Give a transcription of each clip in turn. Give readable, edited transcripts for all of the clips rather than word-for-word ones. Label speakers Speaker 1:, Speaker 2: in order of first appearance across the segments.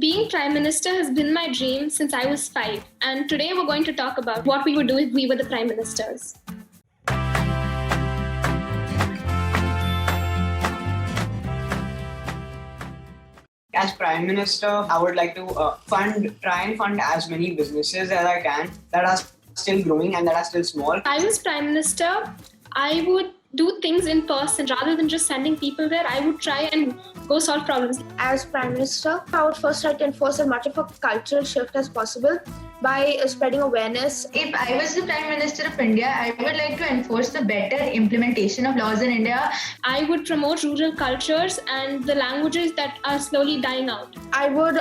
Speaker 1: Being Prime Minister has been my dream since I was 5, and today we're going to talk about what we would do if we were the Prime Ministers.
Speaker 2: As Prime Minister, I would like to try and fund as many businesses as I can that are still growing and that are still small.
Speaker 1: If I was Prime Minister, I would do things in person rather than just sending people there. I would try and go solve problems.
Speaker 3: As Prime Minister, I would first try to enforce as much of a cultural shift as possible by spreading awareness.
Speaker 4: If I was the Prime Minister of India, I would like to enforce the better implementation of laws in India.
Speaker 1: I would promote rural cultures and the languages that are slowly dying out.
Speaker 3: I would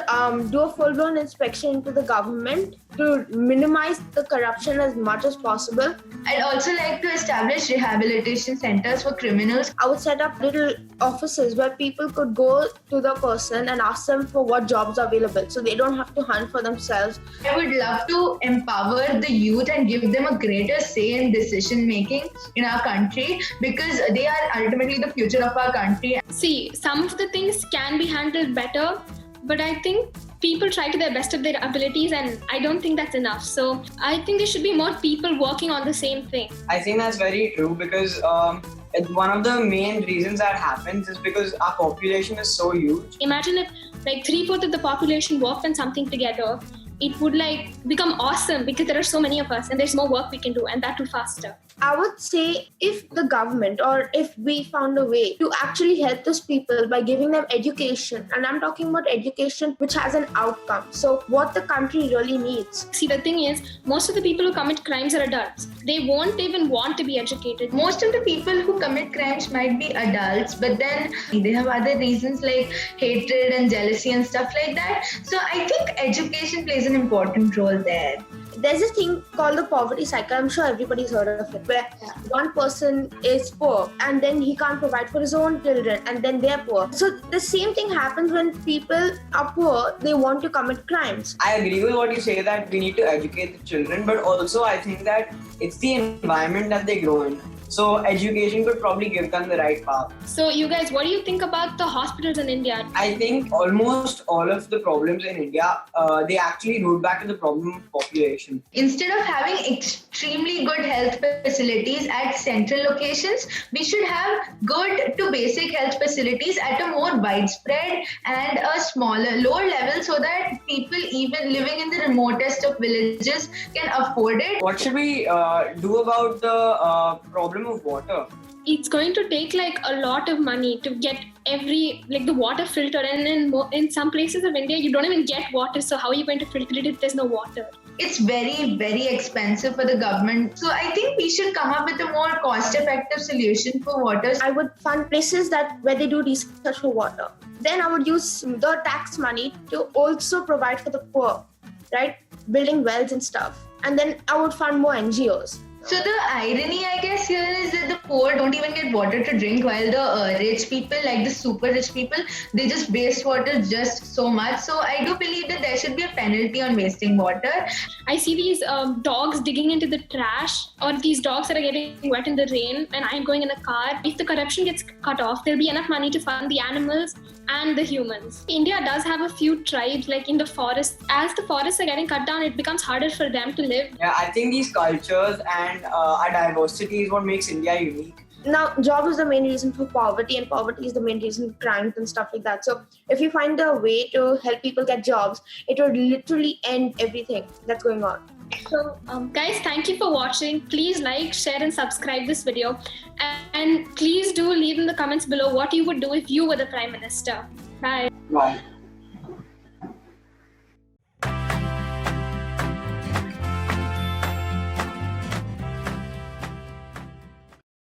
Speaker 3: do a full-blown inspection into the government to minimize the corruption as much as possible.
Speaker 4: I'd also like to establish rehabilitation centers for criminals.
Speaker 3: I would set up little offices where people could go to the person and ask them for what jobs are available, so they don't have to hunt for themselves.
Speaker 4: I would love to empower the youth and give them a greater say in decision making in our country, because they are ultimately the future of our country.
Speaker 1: See, some of the things can be handled better, but I think people try to their best of their abilities, and I don't think that's enough. So I think there should be more people working on the same thing.
Speaker 2: I think that's very true because one of the main reasons that happens is because our population is so huge.
Speaker 1: Imagine if 3/4 of the population worked on something together. It would become awesome because there are so many of us and there's more work we can do, and that too faster.
Speaker 3: I would say if the government or if we found a way to actually help those people by giving them education, and I'm talking about education which has an outcome. So what the country really needs.
Speaker 1: See, the thing is, most of the people who commit crimes are adults. They won't even want to be educated.
Speaker 4: Most of the people who commit crimes might be adults, but then they have other reasons like hatred and jealousy and stuff like that. So I think education plays an important role there.
Speaker 3: There's a thing called the poverty cycle. I'm sure everybody's heard of it, where one person is poor and then he can't provide for his own children and then they're poor. So the same thing happens when people are poor, they want to commit crimes.
Speaker 2: I agree with what you say that we need to educate the children, but also I think that it's the environment that they grow in. So education could probably give them the right path.
Speaker 1: So you guys, what do you think about the hospitals in India?
Speaker 2: I think almost all of the problems in India, they actually root back to the problem of population.
Speaker 4: Instead of having extremely good health facilities at central locations, we should have good to basic health facilities at a more widespread and a lower level, so that people even living in the remotest of villages can afford it.
Speaker 2: What should we do about the problem of water?
Speaker 1: It's going to take a lot of money to get the water filtered, and in some places of India you don't even get water. So how are you going to filter it if there's no water?
Speaker 4: It's very, very expensive for the government. So I think we should come up with a more cost-effective solution for water.
Speaker 3: I would fund places where they do research for water. Then I would use the tax money to also provide for the poor, right? Building wells and stuff. And then I would fund more NGOs.
Speaker 4: So the irony, I guess, here is that the poor don't even get water to drink, while the rich people, like the super rich people, they just waste water just so much. So I do believe that there should be a penalty on wasting water.
Speaker 1: I see these dogs digging into the trash, or these dogs that are getting wet in the rain, and I'm going in a car. If the corruption gets cut off, there'll be enough money to fund the animals and the humans. India does have a few tribes in the forest. As the forests are getting cut down, it becomes harder for them to live.
Speaker 2: Yeah, I think these cultures and our diversity is what makes India unique.
Speaker 3: Now, job is the main reason for poverty, and poverty is the main reason for crimes and stuff like that. So if you find a way to help people get jobs, it would literally end everything that's going on.
Speaker 1: So guys, thank you for watching. Please like, share and subscribe this video, and please do leave in the comments below what you would do if you were the Prime Minister. Bye.
Speaker 2: Bye.